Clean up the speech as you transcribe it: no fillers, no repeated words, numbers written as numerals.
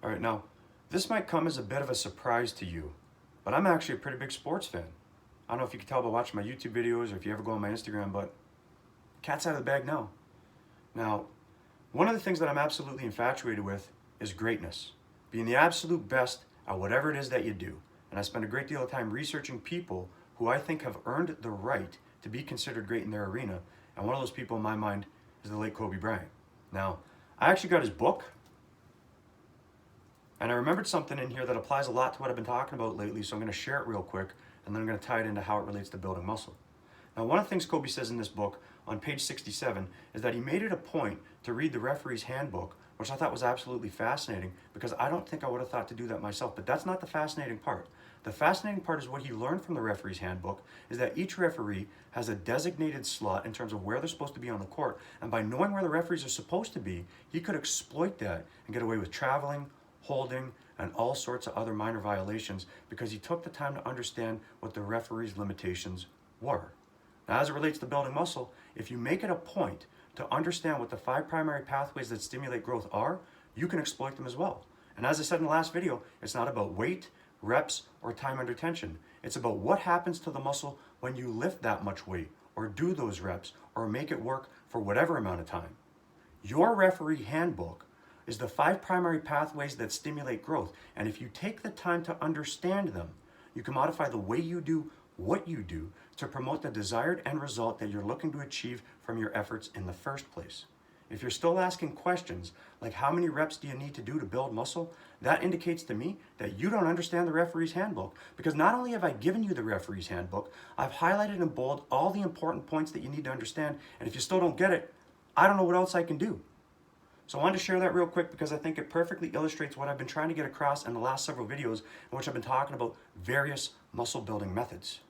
All right, now, this might come as a bit of a surprise to you, but I'm actually a pretty big sports fan. I don't know if you can tell by watching my YouTube videos or if you ever go on my Instagram, but cat's out of the bag now. Now, one of the things that I'm absolutely infatuated with is greatness, being the absolute best at whatever it is that you do. And I spend a great deal of time researching people who I think have earned the right to be considered great in their arena. And one of those people in my mind is the late Kobe Bryant. Now, I actually got his book, and I remembered something in here that applies a lot to what I've been talking about lately, so I'm going to share it real quick, and then I'm going to tie it into how it relates to building muscle. Now, one of the things Kobe says in this book on page 67 is that he made it a point to read the referee's handbook, which I thought was absolutely fascinating because I don't think I would have thought to do that myself, but that's not the fascinating part. The fascinating part is what he learned from the referee's handbook is that each referee has a designated slot in terms of where they're supposed to be on the court, and by knowing where the referees are supposed to be, he could exploit that and get away with traveling, holding, and all sorts of other minor violations because he took the time to understand what the referee's limitations were. Now, as it relates to building muscle, if you make it a point to understand what the 5 primary pathways that stimulate growth are, you can exploit them as well. And as I said in the last video, it's not about weight, reps, or time under tension. It's about what happens to the muscle when you lift that much weight, or do those reps, or make it work for whatever amount of time. Your referee handbook is the 5 primary pathways that stimulate growth. And if you take the time to understand them, you can modify the way you do what you do to promote the desired end result that you're looking to achieve from your efforts in the first place. If you're still asking questions like how many reps do you need to do to build muscle, that indicates to me that you don't understand the referee's handbook, because not only have I given you the referee's handbook, I've highlighted in bold all the important points that you need to understand, and if you still don't get it, I don't know what else I can do. So I wanted to share that real quick because I think it perfectly illustrates what I've been trying to get across in the last several videos in which I've been talking about various muscle building methods.